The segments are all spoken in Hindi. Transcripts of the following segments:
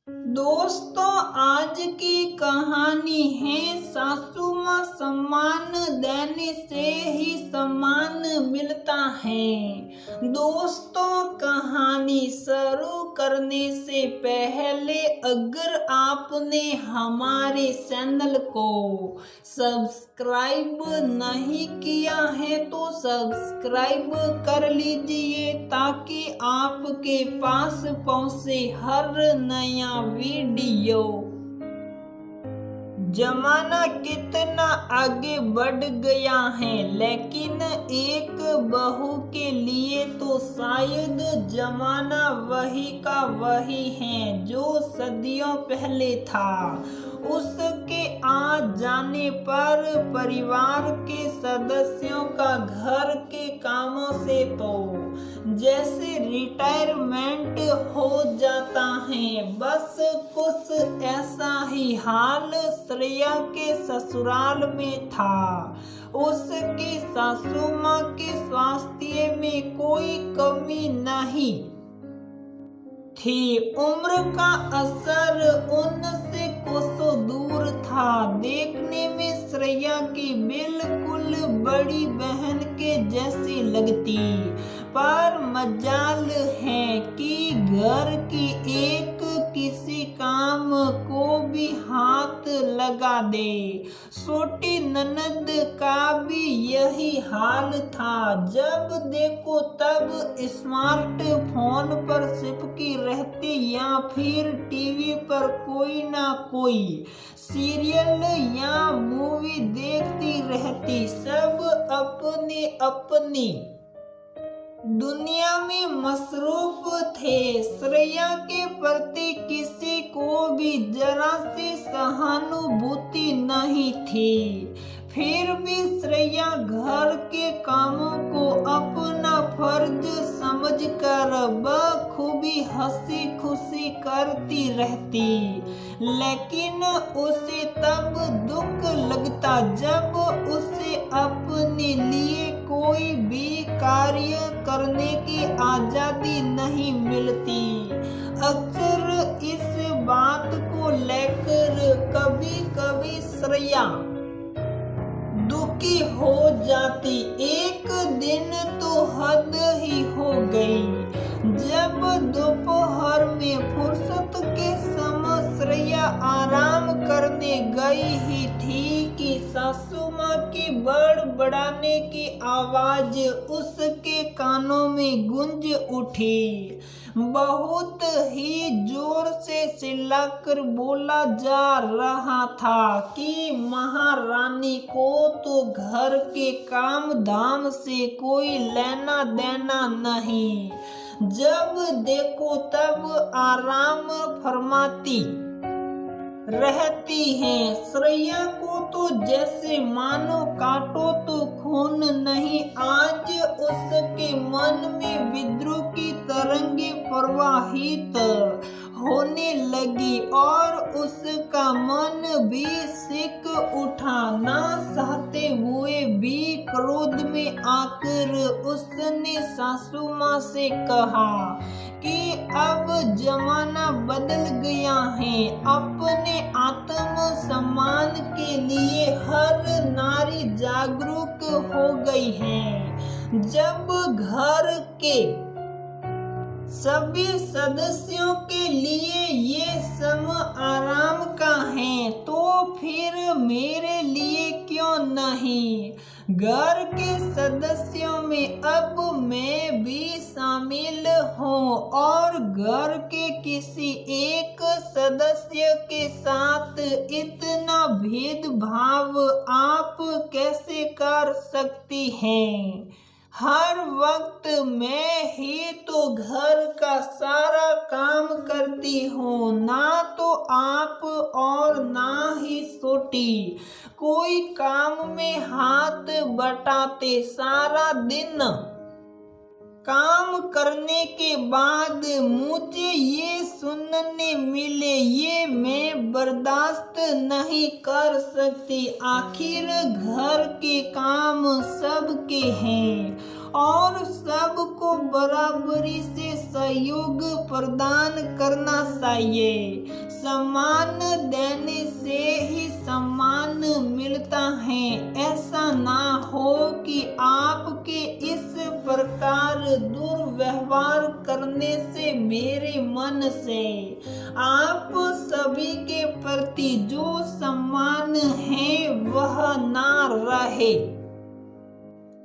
दोस्तों, आज की कहानी है सासू माँ सम्मान देने से ही सम्मान मिलता है। दोस्तों, कहानी शुरू करने से पहले अगर आपने हमारे चैनल को सब्सक्राइब नहीं किया है तो सब्सक्राइब कर लीजिए ताकि आपके पास पहुंचे हर नया वीडियो। जमाना कितना आगे बढ़ गया है, लेकिन एक बहू के लिए तो शायद जमाना वही का वही है जो सदियों पहले था। उसके आ जाने पर परिवार के सदस्यों का घर के कामों से तो जैसे रिटायरमेंट हो जाता है, बस कुछ ऐसा ही हाल श्रेया के ससुराल में था। उसकी सासू माँ के स्वास्थ्य में कोई कमी नहीं थी। उम्र का असर उनसे कोसों दूर था। देखने में श्रेया की बिल्कुल बड़ी बहन के जैसी लगती, पर मजाल है कि घर की एक किसी काम को भी हाथ लगा दे। छोटी ननद का भी यही हाल था। जब देखो तब स्मार्टफोन पर चिपकी रहती या फिर टीवी पर कोई ना कोई सीरियल या मूवी देखती रहती। सब अपने अपनी दुनिया में मसरूफ थे। श्रेया के प्रति किसी को भी जरा सी सहानुभूति नहीं थी। फिर भी श्रेया घर के कामों को अपना फर्ज समझकर बखूबी हंसी खुशी करती रहती, लेकिन उसे तब दुख लगता जब उसे अपने लिए कोई भी कार्य करने की आजादी नहीं मिलती। अक्सर इस बात को लेकर कभी कभी श्रेया दुखी हो जाती। एक दिन तो हद ही हो गई जब दोपहर में फुर्सत के समय श्रेया आराम करने गई ही थी कि सासू माँ की बड़बड़ाने की आवाज उसके कानों में गूंज उठी। बहुत ही जोर से चिल्लाकर बोला जा रहा था कि महारानी को तो घर के काम धाम से कोई लेना देना नहीं, जब देखो तब आराम फरमाती रहती है। श्रेया को तो जैसे मानो काटो तो खून नहीं। आज उसके मन में विद्रोह की तरंगे प्रवाहित होने लगी और उसका मन भी सिक उठा। ना चाहते हुए भी क्रोध में आकर उसने सासू माँ से कहा कि अब जमाना बदल गया है। अपने आत्म सम्मान के लिए हर नारी जागरूक हो गई है। जब घर के सभी सदस्यों के लिए ये समय आराम का है तो फिर मेरे लिए क्यों नहीं। घर के सदस्यों में अब मैं भी शामिल हूँ और घर के किसी एक सदस्य के साथ इतना भेदभाव आप कैसे कर सकती हैं। हर वक्त मैं ही तो घर का सारा काम करती हूँ, ना तो आप और ना ही छोटी कोई काम में हाथ बटाते। सारा दिन काम करने के बाद मुझे ये सुनने मिले, ये मैं बर्दाश्त नहीं कर सकती। आखिर घर के काम सबके हैं और सबको बराबरी से सहयोग प्रदान करना चाहिए। सम्मान देने से ही सम्मान मिलता है। ऐसा ना हो कि आपके इस प्रकार दुर्व्यवहार करने से मेरे मन से आप सभी के प्रति जो सम्मान है वह ना रहे।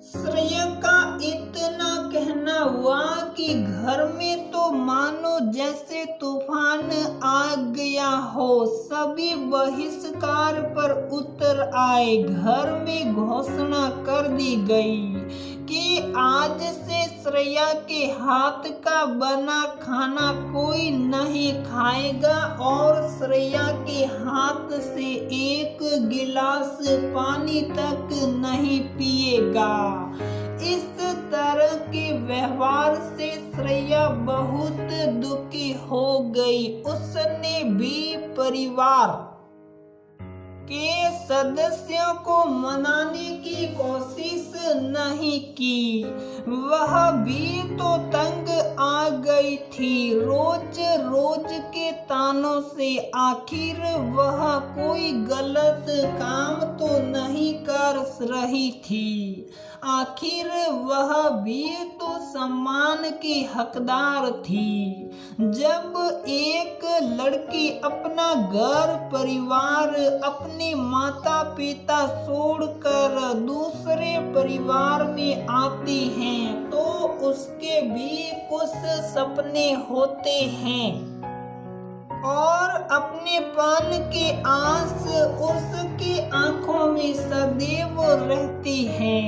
श्रेया का इतना कहना हुआ कि घर में तो मानो जैसे तूफान आ गया हो। सभी बहिष्कार पर उतर आए। घर में घोषणा कर दी गई कि आज से श्रेया के हाथ का बना खाना कोई नहीं खाएगा और श्रेया के हाथ से एक गिलास पानी तक नहीं पिएगा। इस तरह के व्यवहार से श्रेया बहुत दुखी हो गई। उसने भी परिवार के सदस्यों को मनाने की कोशिश नहीं की। वह भी तो तंग आ गई थी रोज रोज के तानों से। आखिर वह कोई गलत काम तो नहीं कर रही थी। आखिर वह भी तो सम्मान की हकदार थी। जब एक लड़की अपना घर परिवार अपने माता पिता छोड़कर दूसरे परिवार में आती है तो उसके भी कुछ सपने होते हैं और अपनेपन की आस उसकी आंखों में सदैव रहती है।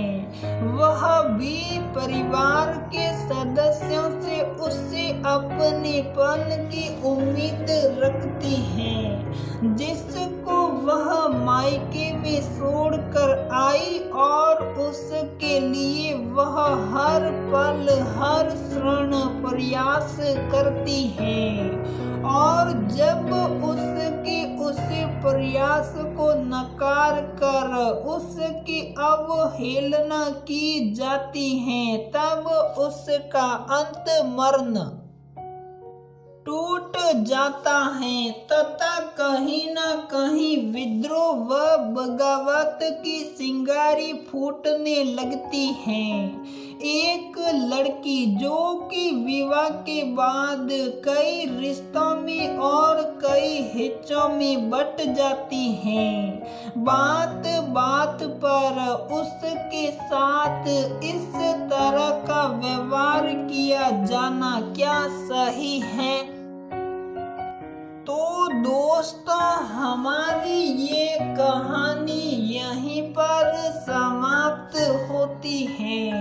वह भी परिवार के सदस्यों से उससे अपनेपन की उम्मीद रखती है जिसको वह मायके में छोड़कर आई और उसके लिए वह हर पल हर क्षण प्रयास करती है। और जब उसके उस प्रयास को नकार कर उसकी अवहेलना की जाती है तब उसका अंत मरण टूट जाता है तथा कहीं न कहीं विद्रोह व बगावत की चिंगारी फूटने लगती है। एक लड़की जो कि विवाह के बाद कई रिश्तों में और कई हिस्सों में बट जाती है। बात बात पर उसके साथ इस तरह का व्यवहार किया जाना क्या सही है? तो दोस्तों हमारी ये कहानी यहीं पर समाप्त होती है।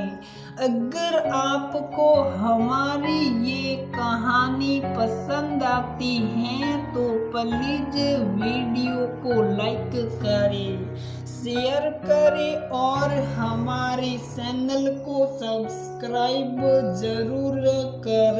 अगर आपको हमारी ये कहानी पसंद आती है तो प्लीज वीडियो को लाइक करें, शेयर करें और हमारे चैनल को सब्सक्राइब जरूर करें।